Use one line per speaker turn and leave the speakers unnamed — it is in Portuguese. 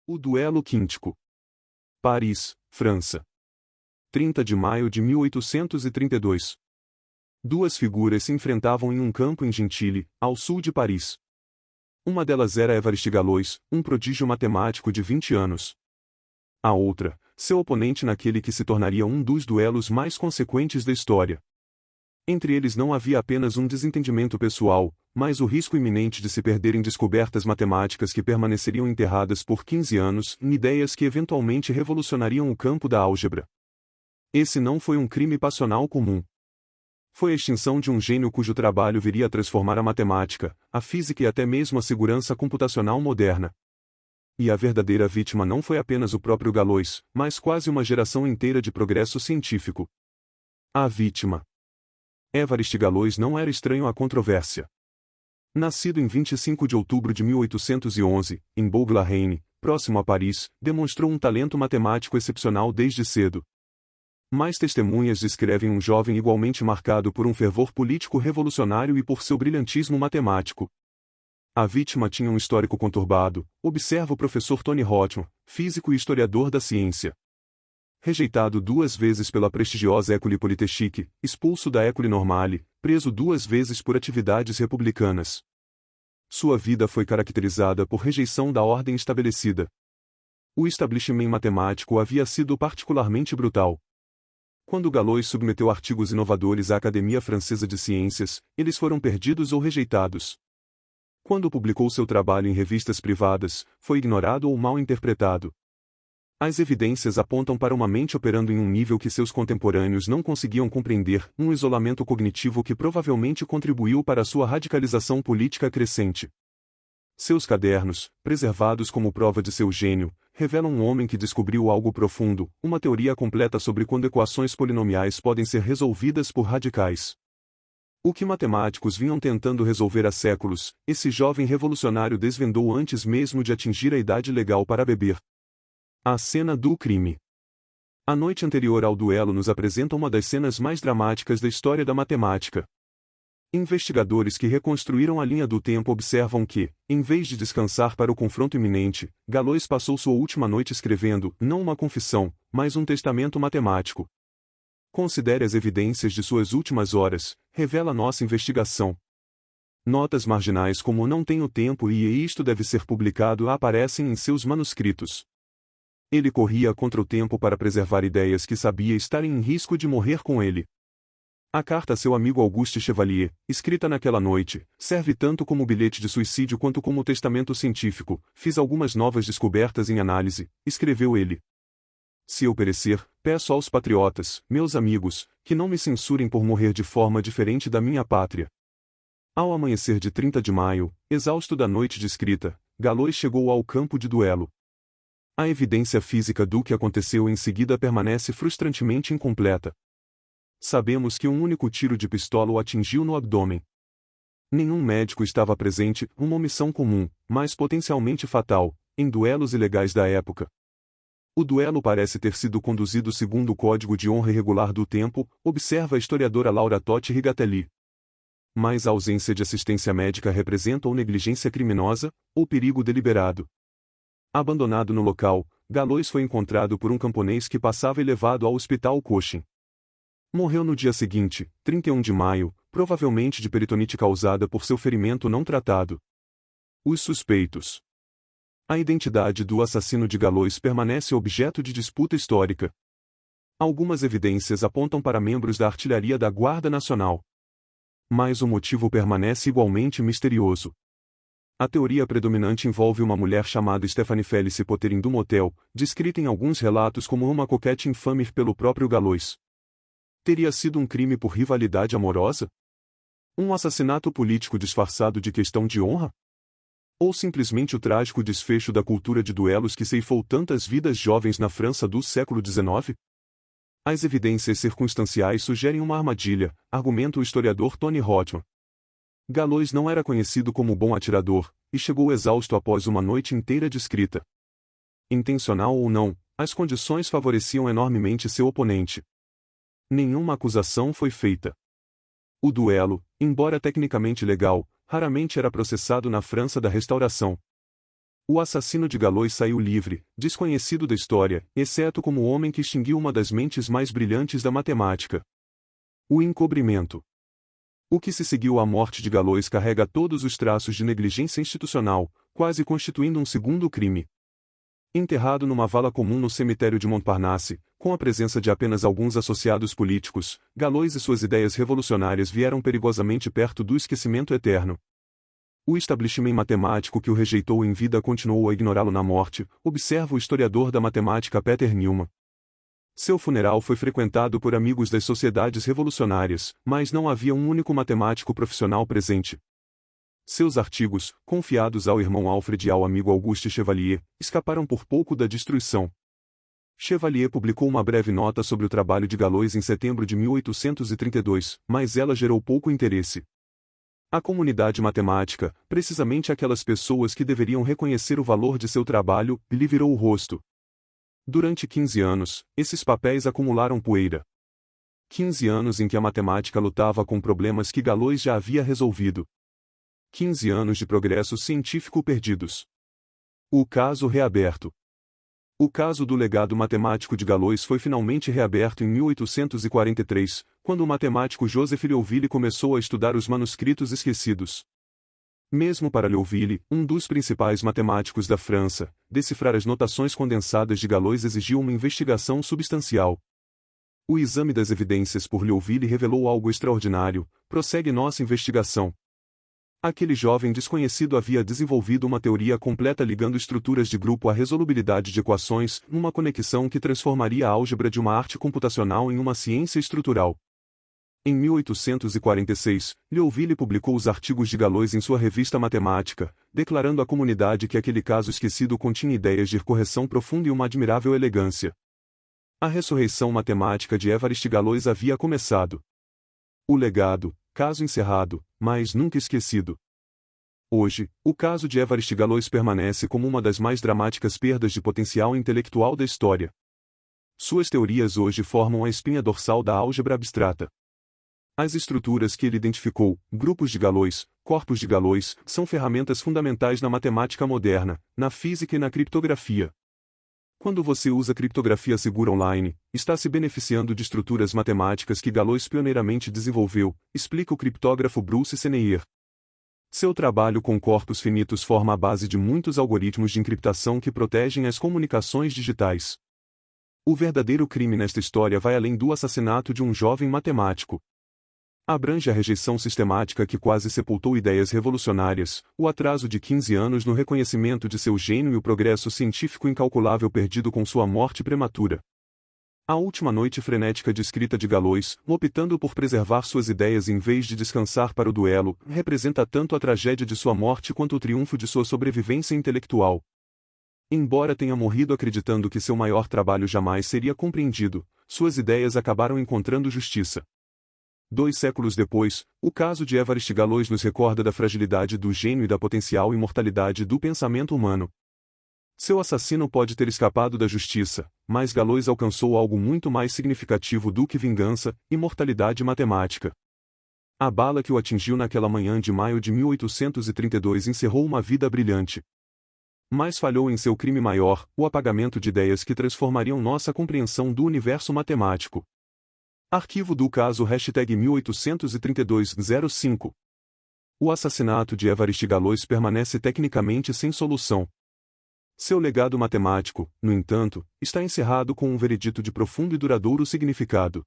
O duelo quíntico. Paris, França. 30 de maio de 1832. Duas figuras se enfrentavam em um campo em Gentilly, ao sul de Paris. Uma delas era Évariste Galois, um prodígio matemático de 20 anos. A outra, seu oponente naquele que se tornaria um dos duelos mais consequentes da história. Entre eles não havia apenas um desentendimento pessoal, mas o risco iminente de se perderem descobertas matemáticas que permaneceriam enterradas por 15 anos em ideias que eventualmente revolucionariam o campo da álgebra. Esse não foi um crime passional comum. Foi a extinção de um gênio cujo trabalho viria a transformar a matemática, a física e até mesmo a segurança computacional moderna. E a verdadeira vítima não foi apenas o próprio Galois, mas quase uma geração inteira de progresso científico. A vítima. Évariste Galois não era estranho à controvérsia. Nascido em 25 de outubro de 1811, em Bourg-la-Reine, próximo a Paris, demonstrou um talento matemático excepcional desde cedo. Mais testemunhas descrevem um jovem igualmente marcado por um fervor político revolucionário e por seu brilhantismo matemático. A vítima tinha um histórico conturbado, observa o professor Tony Rothman, físico e historiador da ciência. Rejeitado 2 vezes pela prestigiosa École Polytechnique, expulso da École Normale, preso 2 vezes por atividades republicanas. Sua vida foi caracterizada por rejeição da ordem estabelecida. O establishment matemático havia sido particularmente brutal. Quando Galois submeteu artigos inovadores à Academia Francesa de Ciências, eles foram perdidos ou rejeitados. Quando publicou seu trabalho em revistas privadas, foi ignorado ou mal interpretado. As evidências apontam para uma mente operando em um nível que seus contemporâneos não conseguiam compreender, um isolamento cognitivo que provavelmente contribuiu para sua radicalização política crescente. Seus cadernos, preservados como prova de seu gênio, revelam um homem que descobriu algo profundo, uma teoria completa sobre quando equações polinomiais podem ser resolvidas por radicais. O que matemáticos vinham tentando resolver há séculos, esse jovem revolucionário desvendou antes mesmo de atingir a idade legal para beber. A cena do crime. A noite anterior ao duelo nos apresenta uma das cenas mais dramáticas da história da matemática. Investigadores que reconstruíram a linha do tempo observam que, em vez de descansar para o confronto iminente, Galois passou sua última noite escrevendo, não uma confissão, mas um testamento matemático. Considere as evidências de suas últimas horas, revela nossa investigação. Notas marginais como "não tenho tempo" e "isto deve ser publicado" aparecem em seus manuscritos. Ele corria contra o tempo para preservar ideias que sabia estarem em risco de morrer com ele. A carta a seu amigo Auguste Chevalier, escrita naquela noite, serve tanto como bilhete de suicídio quanto como testamento científico. "Fiz algumas novas descobertas em análise", escreveu ele. "Se eu perecer, peço aos patriotas, meus amigos, que não me censurem por morrer de forma diferente da minha pátria." Ao amanhecer de 30 de maio, exausto da noite de escrita, Galois chegou ao campo de duelo. A evidência física do que aconteceu em seguida permanece frustrantemente incompleta. Sabemos que um único tiro de pistola o atingiu no abdômen. Nenhum médico estava presente, uma omissão comum, mas potencialmente fatal, em duelos ilegais da época. O duelo parece ter sido conduzido segundo o Código de Honra Irregular do Tempo, observa a historiadora Laura Totti Rigatelli. Mas a ausência de assistência médica representa ou negligência criminosa, ou perigo deliberado. Abandonado no local, Galois foi encontrado por um camponês que passava e levado ao hospital Cochin. Morreu no dia seguinte, 31 de maio, provavelmente de peritonite causada por seu ferimento não tratado. Os suspeitos. A identidade do assassino de Galois permanece objeto de disputa histórica. Algumas evidências apontam para membros da artilharia da Guarda Nacional. Mas o motivo permanece igualmente misterioso. A teoria predominante envolve uma mulher chamada Stephanie Felice Poterin do motel, descrita em alguns relatos como uma coquete infame pelo próprio Galois. Teria sido um crime por rivalidade amorosa? Um assassinato político disfarçado de questão de honra? Ou simplesmente o trágico desfecho da cultura de duelos que ceifou tantas vidas jovens na França do século XIX? As evidências circunstanciais sugerem uma armadilha, argumenta o historiador Tony Rothman. Galois não era conhecido como bom atirador, e chegou exausto após uma noite inteira de escrita. Intencional ou não, as condições favoreciam enormemente seu oponente. Nenhuma acusação foi feita. O duelo, embora tecnicamente legal, raramente era processado na França da Restauração. O assassino de Galois saiu livre, desconhecido da história, exceto como o homem que extinguiu uma das mentes mais brilhantes da matemática. O encobrimento. O que se seguiu à morte de Galois carrega todos os traços de negligência institucional, quase constituindo um segundo crime. Enterrado numa vala comum no cemitério de Montparnasse, com a presença de apenas alguns associados políticos, Galois e suas ideias revolucionárias vieram perigosamente perto do esquecimento eterno. O establishment matemático que o rejeitou em vida continuou a ignorá-lo na morte, observa o historiador da matemática Peter Newman. Seu funeral foi frequentado por amigos das sociedades revolucionárias, mas não havia um único matemático profissional presente. Seus artigos, confiados ao irmão Alfred e ao amigo Auguste Chevalier, escaparam por pouco da destruição. Chevalier publicou uma breve nota sobre o trabalho de Galois em setembro de 1832, mas ela gerou pouco interesse. A comunidade matemática, precisamente aquelas pessoas que deveriam reconhecer o valor de seu trabalho, lhe virou o rosto. Durante 15 anos, esses papéis acumularam poeira. 15 anos em que a matemática lutava com problemas que Galois já havia resolvido. 15 anos de progresso científico perdidos. O caso reaberto. O caso do legado matemático de Galois foi finalmente reaberto em 1843, quando o matemático Joseph Liouville começou a estudar os manuscritos esquecidos. Mesmo para Liouville, um dos principais matemáticos da França, decifrar as notações condensadas de Galois exigiu uma investigação substancial. O exame das evidências por Liouville revelou algo extraordinário. Prossegue nossa investigação. Aquele jovem desconhecido havia desenvolvido uma teoria completa ligando estruturas de grupo à resolubilidade de equações, numa conexão que transformaria a álgebra de uma arte computacional em uma ciência estrutural. Em 1846, Liouville publicou os artigos de Galois em sua revista Matemática, declarando à comunidade que aquele caso esquecido continha ideias de correção profunda e uma admirável elegância. A ressurreição matemática de Évariste Galois havia começado. O legado, caso encerrado, mas nunca esquecido. Hoje, o caso de Évariste Galois permanece como uma das mais dramáticas perdas de potencial intelectual da história. Suas teorias hoje formam a espinha dorsal da álgebra abstrata. As estruturas que ele identificou, grupos de Galois, corpos de Galois, são ferramentas fundamentais na matemática moderna, na física e na criptografia. Quando você usa criptografia segura online, está se beneficiando de estruturas matemáticas que Galois pioneiramente desenvolveu, explica o criptógrafo Bruce Seneyer. Seu trabalho com corpos finitos forma a base de muitos algoritmos de encriptação que protegem as comunicações digitais. O verdadeiro crime nesta história vai além do assassinato de um jovem matemático. Abrange a rejeição sistemática que quase sepultou ideias revolucionárias, o atraso de 15 anos no reconhecimento de seu gênio e o progresso científico incalculável perdido com sua morte prematura. A última noite frenética de escrita de Galois, optando por preservar suas ideias em vez de descansar para o duelo, representa tanto a tragédia de sua morte quanto o triunfo de sua sobrevivência intelectual. Embora tenha morrido acreditando que seu maior trabalho jamais seria compreendido, suas ideias acabaram encontrando justiça. 2 séculos depois, o caso de Évariste Galois nos recorda da fragilidade do gênio e da potencial imortalidade do pensamento humano. Seu assassino pode ter escapado da justiça, mas Galois alcançou algo muito mais significativo do que vingança, imortalidade matemática. A bala que o atingiu naquela manhã de maio de 1832 encerrou uma vida brilhante. Mas falhou em seu crime maior, o apagamento de ideias que transformariam nossa compreensão do universo matemático. Arquivo do caso #1832-05. O assassinato de Évariste Galois permanece tecnicamente sem solução. Seu legado matemático, no entanto, está encerrado com um veredito de profundo e duradouro significado.